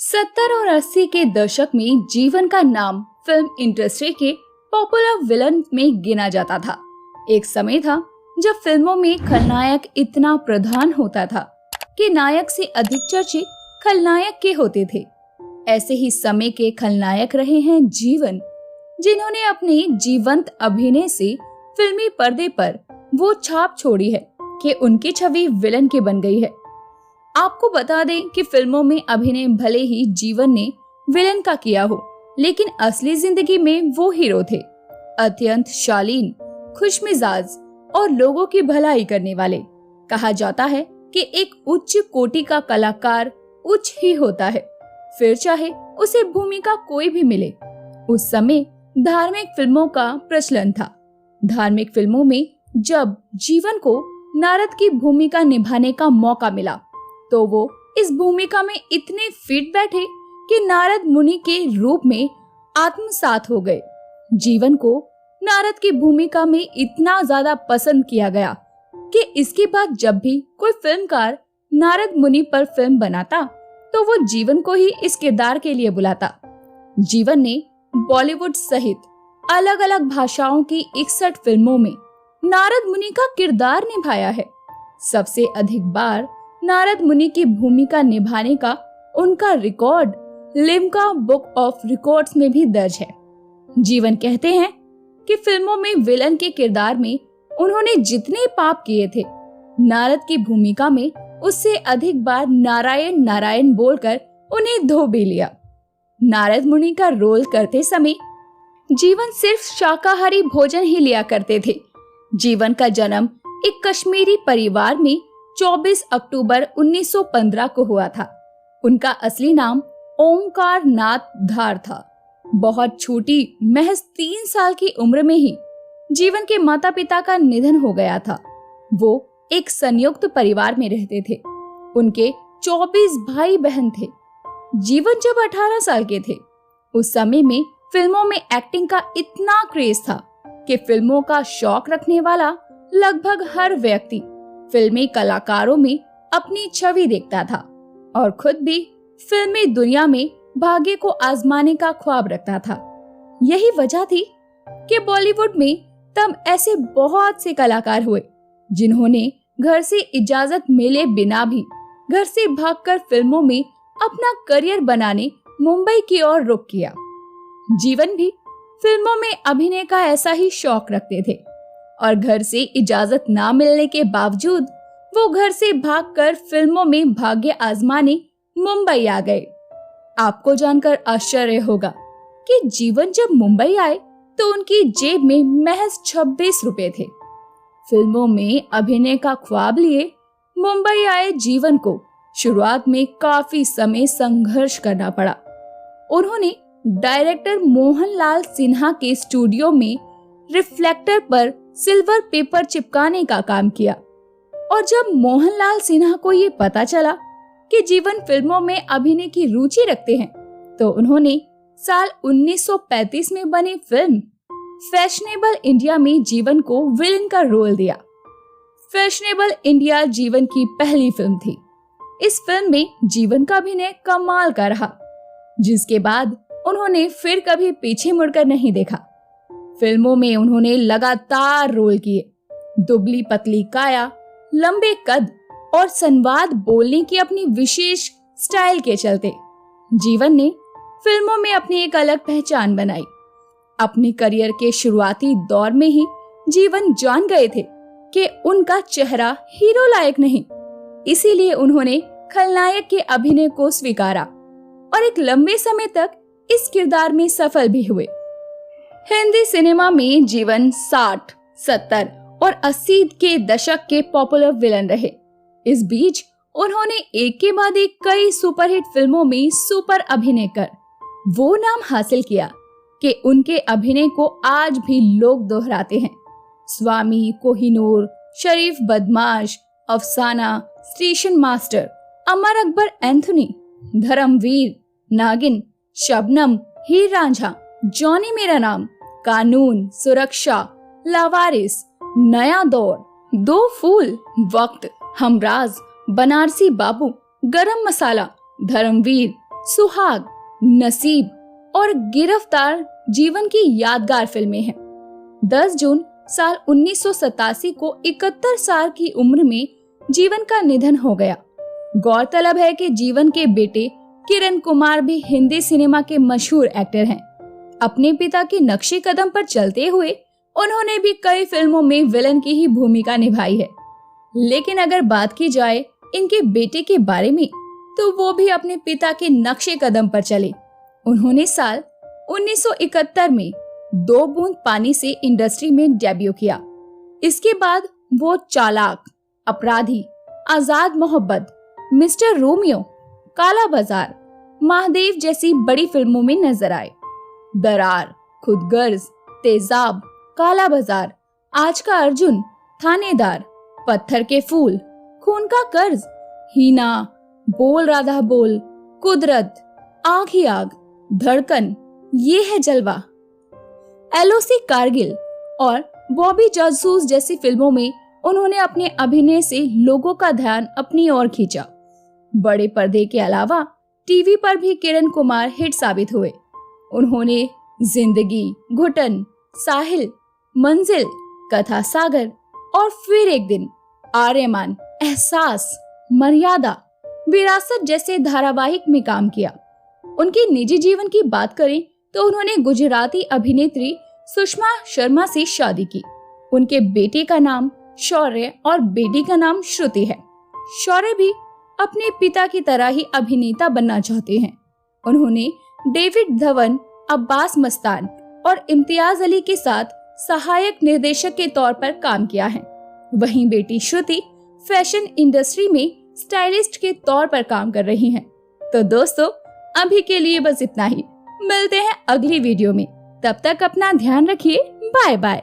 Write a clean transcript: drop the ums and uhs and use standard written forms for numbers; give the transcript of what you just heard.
70 और 80 के दशक में जीवन का नाम फिल्म इंडस्ट्री के पॉपुलर विलन में गिना जाता था। एक समय था जब फिल्मों में खलनायक इतना प्रधान होता था कि नायक से अधिक चर्चे खलनायक के होते थे। ऐसे ही समय के खलनायक रहे हैं जीवन, जिन्होंने अपने जीवंत अभिनय से फिल्मी पर्दे पर वो छाप छोड़ी है कि उनकी छवि विलन की बन गई है। आपको बता दें कि फिल्मों में अभिनय भले ही जीवन ने विलन का किया हो, लेकिन असली जिंदगी में वो हीरो थे, अत्यंत शालीन, खुशमिजाज और लोगों की भलाई करने वाले। कहा जाता है कि एक उच्च कोटि का कलाकार उच्च ही होता है, फिर चाहे उसे भूमिका कोई भी मिले। उस समय धार्मिक फिल्मों का प्रचलन था। धार्मिक फिल्मों में जब जीवन को नारद की भूमिका निभाने का मौका मिला तो वो इस भूमिका में इतने फिट बैठे कि नारद मुनि के रूप में आत्मसात हो गए। जीवन को नारद की भूमिका में इतना ज्यादा पसंद किया गया कि इसके बाद जब भी कोई फिल्मकार नारद मुनि पर फिल्म बनाता तो वो जीवन को ही इस किरदार के लिए बुलाता। जीवन ने बॉलीवुड सहित अलग अलग भाषाओं की 61 फिल्मों में नारद मुनि का किरदार निभाया है। सबसे अधिक बार नारद मुनि की भूमिका निभाने का उनका record Limca book of records में भी दर्ज है। जीवन कहते हैं कि फिल्मों में विलन के किरदार में उन्होंने जितने पाप किए थे, नारद की भूमिका में उससे अधिक बार नारायण नारायण बोलकर उन्हें धो भी लिया। नारद मुनि का रोल करते समय जीवन सिर्फ शाकाहारी भोजन ही लिया करते थे। जीवन का जन्म एक कश्मीरी परिवार में 24 अक्टूबर 1915 को हुआ था। उनका असली नाम ओमकार नाथ धार था। बहुत छोटी महज 3 साल की उम्र में ही जीवन के माता पिता का निधन हो गया था। वो एक संयुक्त परिवार में रहते थे। उनके 24 भाई बहन थे। जीवन जब 18 साल के थे, उस समय में फिल्मों में एक्टिंग का इतना क्रेज था कि फिल्मों का शौक रखने वाला लगभग हर व्यक्ति फिल्मी कलाकारों में अपनी छवि देखता था और खुद भी फिल्मी दुनिया में भाग्य को आजमाने का ख्वाब रखता था। यही वजह थी कि बॉलीवुड में तब ऐसे बहुत से कलाकार हुए जिन्होंने घर से इजाजत मिले बिना भी घर से भागकर फिल्मों में अपना करियर बनाने मुंबई की ओर रुख किया। जीवन भी फिल्मों में अभिनय का ऐसा ही शौक रखते थे और घर से इजाजत ना मिलने के बावजूद वो घर से भागकर फिल्मों में भाग्य आजमाने मुंबई आ गए। आपको जानकर आश्चर्य होगा कि जीवन जब मुंबई आए तो उनकी जेब में महज 26 रुपए थे। फिल्मों में अभिनय का ख्वाब लिए मुंबई आए जीवन को शुरुआत में काफी समय संघर्ष करना पड़ा। उन्होंने डायरेक्टर मोहनलाल सिन्हा के स्टूडियो में रिफ्लेक्टर पर सिल्वर पेपर चिपकाने का काम किया और जब मोहनलाल सिन्हा को ये पता चला कि जीवन फिल्मों में अभिनय की रुचि रखते हैं तो उन्होंने साल 1935 में बनी फिल्म फैशनेबल इंडिया में जीवन को विलन का रोल दिया। फैशनेबल इंडिया जीवन की पहली फिल्म थी। इस फिल्म में जीवन का अभिनय कमाल का रहा, जिसके बाद उन्होंने फिर कभी पीछे मुड़कर नहीं देखा। फिल्मों में उन्होंने लगातार रोल किए। दुबली पतली काया, लंबे कद और संवाद बोलने की अपनी विशेष स्टाइल के चलते जीवन ने फिल्मों में अपनी एक अलग पहचान बनाई। अपने करियर के शुरुआती दौर में ही जीवन जान गए थे कि उनका चेहरा हीरो लायक नहीं, इसीलिए उन्होंने खलनायक के अभिनय को स्वीकारा और एक लंबे समय तक इस किरदार में सफल भी हुए। हिंदी सिनेमा में जीवन 60, 70 और 80 के दशक के पॉपुलर विलन रहे। इस बीच उन्होंने एक के बाद एक कई सुपरहिट फिल्मों में सुपर अभिनय कर वो नाम हासिल किया कि उनके अभिनय को आज भी लोग दोहराते हैं। स्वामी, कोहिनूर, शरीफ बदमाश, अफसाना, station master, Amar Akbar Anthony, Dharmveer, नागिन, शबनम, हीर रांझा, जॉनी मेरा नाम, कानून, सुरक्षा, लावारिस, नया दौर, दो फूल, वक्त, हमराज, बनारसी बाबू, गरम मसाला, धर्मवीर, सुहाग, नसीब और गिरफ्तार जीवन की यादगार फिल्में हैं। 10 जून साल 1987 को 71 साल की उम्र में जीवन का निधन हो गया। गौरतलब है कि जीवन के बेटे किरण कुमार भी हिंदी सिनेमा के मशहूर एक्टर हैं। अपने पिता के नक्शे कदम पर चलते हुए उन्होंने भी कई फिल्मों में विलन की ही भूमिका निभाई है। लेकिन अगर बात की जाए इनके बेटे के बारे में, तो वो भी अपने पिता के नक्शे कदम पर चले। उन्होंने साल 1971 में 2 बूंद पानी से इंडस्ट्री में डेब्यू किया। इसके बाद वो चालाक, अपराधी, आजाद मोहब्बत, मिस्टर रोमियो, काला बाजार, महादेव जैसी बड़ी फिल्मों में नजर आए। दरार, खुदगर्ज, तेजाब, काला बाजार, आज का अर्जुन, थानेदार, पत्थर के फूल, खून का कर्ज, हीना, बोल राधा बोल, कुदरत, आग ही आग, धड़कन, ये है जलवा, एलओसी कारगिल और बॉबी जासूस जैसी फिल्मों में उन्होंने अपने अभिनय से लोगों का ध्यान अपनी ओर खींचा। बड़े पर्दे के अलावा टीवी पर भी किरण कुमार हिट साबित हुए। उन्होंने जिंदगी, घुटन, साहिल, मंजिल, कथा सागर और फिर एक दिन, आर्यमान, एहसास, मर्यादा, विरासत जैसे धारावाहिक में काम किया। उनके निजी जीवन की बात करें तो उन्होंने गुजराती अभिनेत्री सुषमा शर्मा से शादी की। उनके बेटे का नाम शौर्य और बेटी का नाम श्रुति है। शौर्य भी अपने पिता की तरह ही अभिनेता बनना चाहते हैं। उन्होंने डेविड धवन, अब्बास मस्तान और इम्तियाज अली के साथ सहायक निर्देशक के तौर पर काम किया है। वहीं बेटी श्रुति फैशन इंडस्ट्री में स्टाइलिस्ट के तौर पर काम कर रही हैं। तो दोस्तों, अभी के लिए बस इतना ही। मिलते हैं अगली वीडियो में। तब तक अपना ध्यान रखिए। Bye bye.